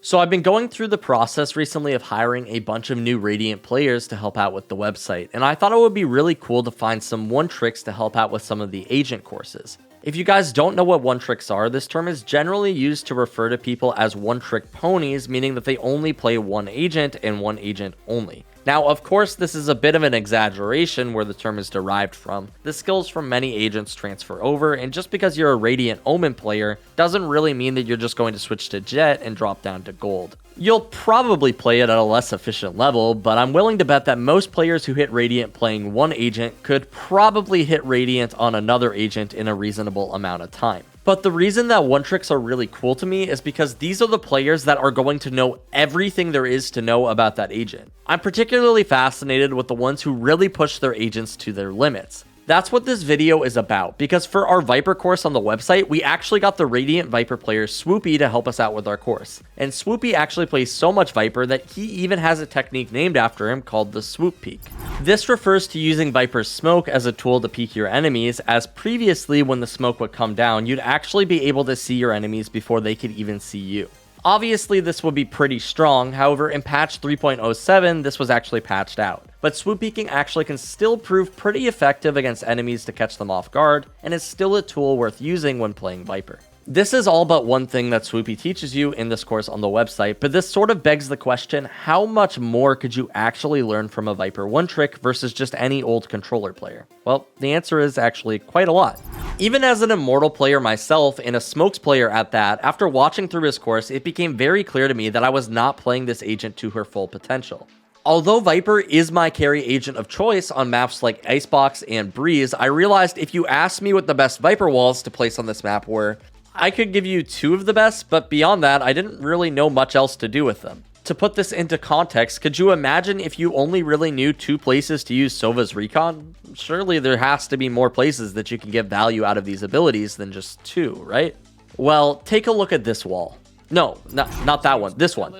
So I've been going through the process recently of hiring a bunch of new Radiant players to help out with the website, and I thought it would be really cool to find some one tricks to help out with some of the agent courses. If you guys don't know what one tricks are, this term is generally used to refer to people as one trick ponies, meaning that they only play one agent and one agent only. Now, of course, this is a bit of an exaggeration where the term is derived from. The skills from many agents transfer over, and just because you're a Radiant Omen player doesn't really mean that you're just going to switch to Jet and drop down to Gold. You'll probably play it at a less efficient level, but I'm willing to bet that most players who hit Radiant playing one agent could probably hit Radiant on another agent in a reasonable amount of time. But the reason that one tricks are really cool to me is because these are the players that are going to know everything there is to know about that agent. I'm particularly fascinated with the ones who really push their agents to their limits. That's what this video is about, because for our Viper course on the website, we actually got the Radiant Viper player Swoopy to help us out with our course. And Swoopy actually plays so much Viper that he even has a technique named after him called the Swoop Peek. This refers to using Viper's smoke as a tool to peek your enemies, as previously when the smoke would come down, you'd actually be able to see your enemies before they could even see you. Obviously, this would be pretty strong, however, in patch 3.07, this was actually patched out. But swoop peeking actually can still prove pretty effective against enemies to catch them off guard, and is still a tool worth using when playing Viper. This is all but one thing that Swoopy teaches you in this course on the website, but this sort of begs the question, how much more could you actually learn from a Viper one trick versus just any old controller player? Well, the answer is actually quite a lot. Even as an Immortal player myself, and a Smokes player at that, after watching through his course, it became very clear to me that I was not playing this agent to her full potential. Although Viper is my carry agent of choice on maps like Icebox and Breeze, I realized if you asked me what the best Viper walls to place on this map were, I could give you two of the best, but beyond that, I didn't really know much else to do with them. To put this into context, could you imagine if you only really knew two places to use Sova's Recon? Surely there has to be more places that you can get value out of these abilities than just two, right? Well, take a look at this wall. No, not that one, this one.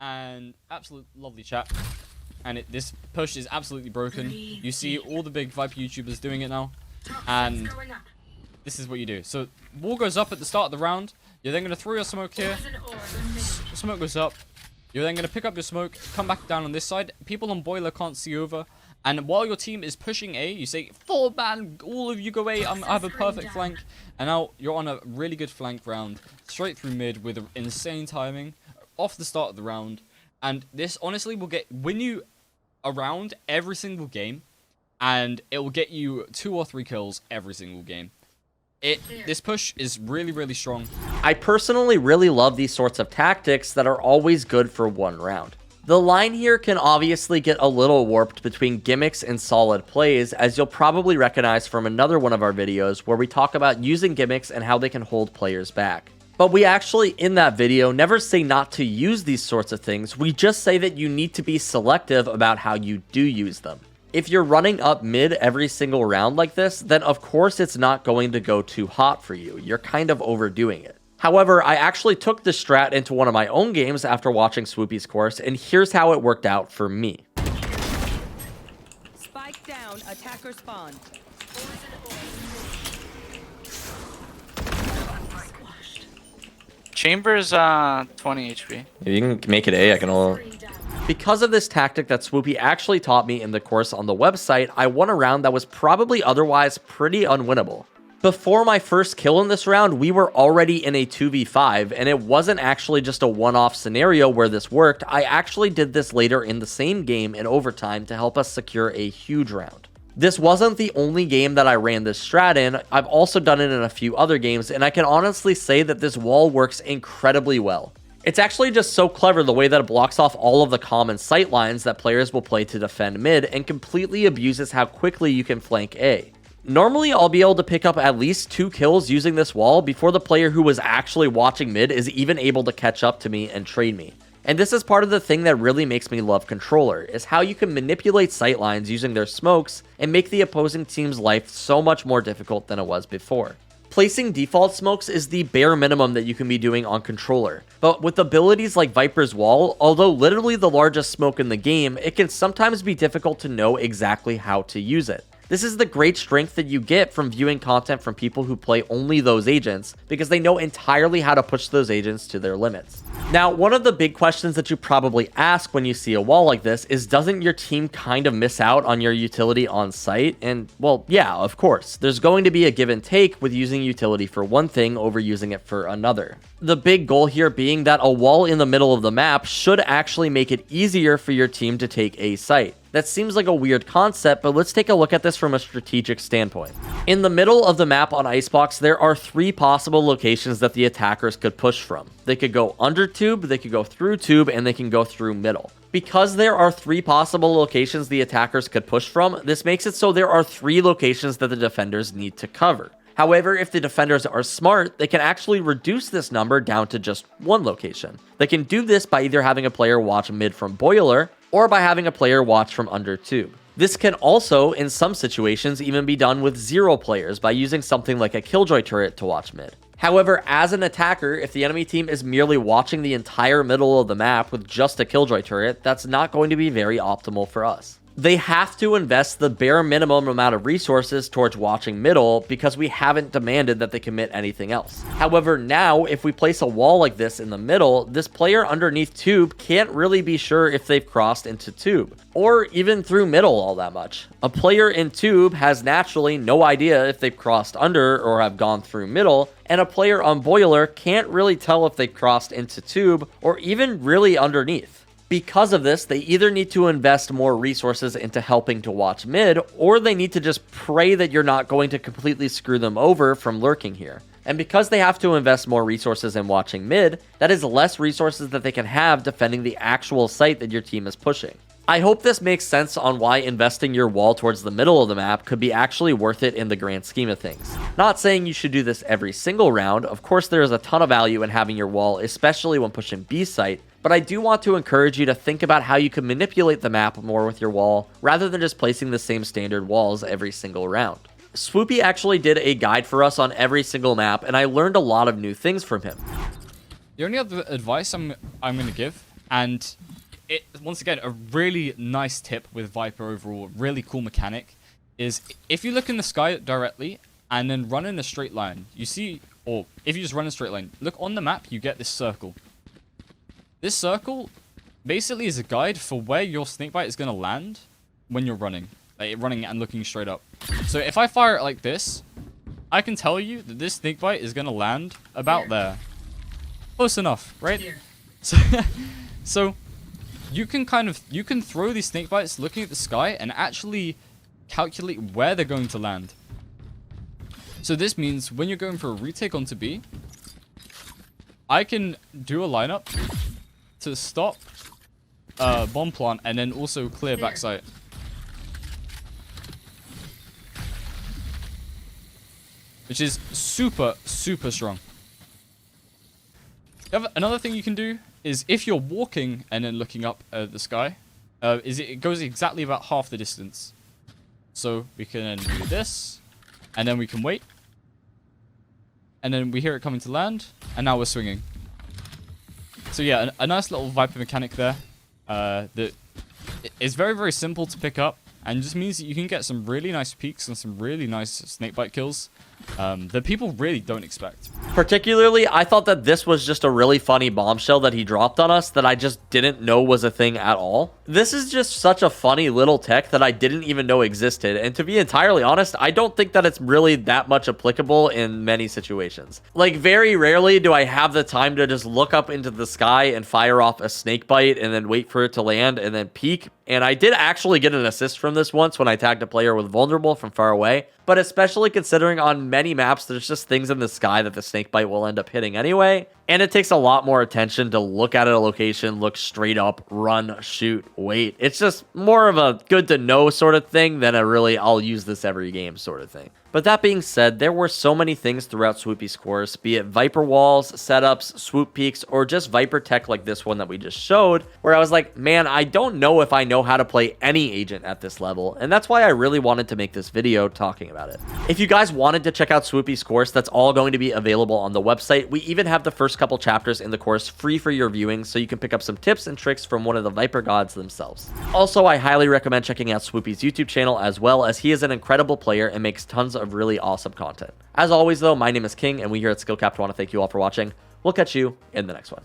And absolute lovely chat. And this push is absolutely broken. You see all the big Viper YouTubers doing it now. And this is what you do. So wall goes up at the start of the round. You're then going to throw your smoke here. Smoke goes up. You're then going to pick up your smoke, come back down on this side. People on boiler can't see over. And while your team is pushing A, you say, "Forward man, all of you go A, I have a perfect flank." And now you're on a really good flank round, straight through mid with insane timing, off the start of the round. And this honestly will win you a round every single game. And it will get you 2 or 3 kills every single game. This push is really, really strong. I personally really love these sorts of tactics that are always good for one round. The line here can obviously get a little warped between gimmicks and solid plays, as you'll probably recognize from another one of our videos where we talk about using gimmicks and how they can hold players back. But we actually, in that video, never say not to use these sorts of things, we just say that you need to be selective about how you do use them. If you're running up mid every single round like this, then of course it's not going to go too hot for you. You're kind of overdoing it. However, I actually took this strat into one of my own games after watching Swoopy's course, and here's how it worked out for me. Spike down, attacker spawn. Chamber's 20 HP. If you can make it A, I can ult. Because of this tactic that Swoopy actually taught me in the course on the website, I won a round that was probably otherwise pretty unwinnable. Before my first kill in this round, we were already in a 2v5, and it wasn't actually just a one-off scenario where this worked. I actually did this later in the same game in overtime to help us secure a huge round. This wasn't the only game that I ran this strat in. I've also done it in a few other games, and I can honestly say that this wall works incredibly well. It's actually just so clever the way that it blocks off all of the common sight lines that players will play to defend mid, and completely abuses how quickly you can flank A. Normally, I'll be able to pick up at least 2 kills using this wall before the player who was actually watching mid is even able to catch up to me and trade me. And this is part of the thing that really makes me love Controller, is how you can manipulate sightlines using their smokes and make the opposing team's life so much more difficult than it was before. Placing default smokes is the bare minimum that you can be doing on Controller, but with abilities like Viper's Wall, although literally the largest smoke in the game, it can sometimes be difficult to know exactly how to use it. This is the great strength that you get from viewing content from people who play only those agents, because they know entirely how to push those agents to their limits. Now, one of the big questions that you probably ask when you see a wall like this is, doesn't your team kind of miss out on your utility on site? And, well, yeah, of course. There's going to be a give and take with using utility for one thing over using it for another. The big goal here being that a wall in the middle of the map should actually make it easier for your team to take a site. That seems like a weird concept, but let's take a look at this from a strategic standpoint. In the middle of the map on Icebox, there are 3 possible locations that the attackers could push from. They could go under tube, they could go through tube, and they can go through middle. Because there are 3 possible locations the attackers could push from, this makes it so there are 3 locations that the defenders need to cover. However, if the defenders are smart, they can actually reduce this number down to just 1 location. They can do this by either having a player watch mid from boiler, or by having a player watch from under tube. This can also, in some situations, even be done with 0 players by using something like a Killjoy turret to watch mid. However, as an attacker, if the enemy team is merely watching the entire middle of the map with just a Killjoy turret, that's not going to be very optimal for us. They have to invest the bare minimum amount of resources towards watching middle because we haven't demanded that they commit anything else. However, now, if we place a wall like this in the middle, this player underneath tube can't really be sure if they've crossed into tube, or even through middle all that much. A player in tube has naturally no idea if they've crossed under or have gone through middle, and a player on boiler can't really tell if they've crossed into tube or even really underneath. Because of this, they either need to invest more resources into helping to watch mid, or they need to just pray that you're not going to completely screw them over from lurking here. And because they have to invest more resources in watching mid, that is less resources that they can have defending the actual site that your team is pushing. I hope this makes sense on why investing your wall towards the middle of the map could be actually worth it in the grand scheme of things. Not saying you should do this every single round, of course there is a ton of value in having your wall, especially when pushing B site, but I do want to encourage you to think about how you can manipulate the map more with your wall, rather than just placing the same standard walls every single round. Swoopy actually did a guide for us on every single map, and I learned a lot of new things from him. The only other advice I'm going to give, and it once again a really nice tip with Viper overall, really cool mechanic, is if you look in the sky directly and then run in a straight line, you see, or if you just run in a straight line, look on the map, you get this circle. This circle basically is a guide for where your snakebite is going to land when you're running. Like running and looking straight up. So if I fire it like this, I can tell you that this snakebite is going to land about there. Close enough, right? So you can throw these snakebites looking at the sky and actually calculate where they're going to land. So this means when you're going for a retake onto B, I can do a lineup to stop bomb plant and then also clear backside. Which is super, super strong. Another thing you can do is if you're walking and then looking up at the sky, it goes exactly about half the distance. So we can do this, and then we can wait. And then we hear it coming to land, and now we're swinging. So yeah, a nice little Viper mechanic there. That is very, very simple to pick up, and just means that you can get some really nice peaks and some really nice snakebite kills that people really don't expect. Particularly, I thought that this was just a really funny bombshell that he dropped on us that I just didn't know was a thing at all. This is just such a funny little tech that I didn't even know existed, and to be entirely honest, I don't think that it's really that much applicable in many situations. Like, very rarely do I have the time to just look up into the sky and fire off a snakebite and then wait for it to land and then peek. And I did actually get an assist from this once when I tagged a player with vulnerable from far away, but especially considering on many maps there's just things in the sky that the snakebite will end up hitting anyway, and it takes a lot more attention to look at a location, look straight up, run, shoot, wait. It's just more of a good to know sort of thing than a really I'll use this every game sort of thing. But that being said, there were so many things throughout Swoopy's course, be it Viper walls, setups, swoop peaks, or just Viper tech like this one that we just showed, where I was like, man, I don't know if I know how to play any agent at this level, and that's why I really wanted to make this video talking about it. If you guys wanted to check out Swoopy's course, that's all going to be available on the website. We even have the first couple chapters in the course free for your viewing, so you can pick up some tips and tricks from one of the Viper gods themselves. Also, I highly recommend checking out Swoopy's YouTube channel as well, as he is an incredible player and makes tons of really awesome content. As always though, my name is King, and we here at SkillCapped want to thank you all for watching. We'll catch you in the next one.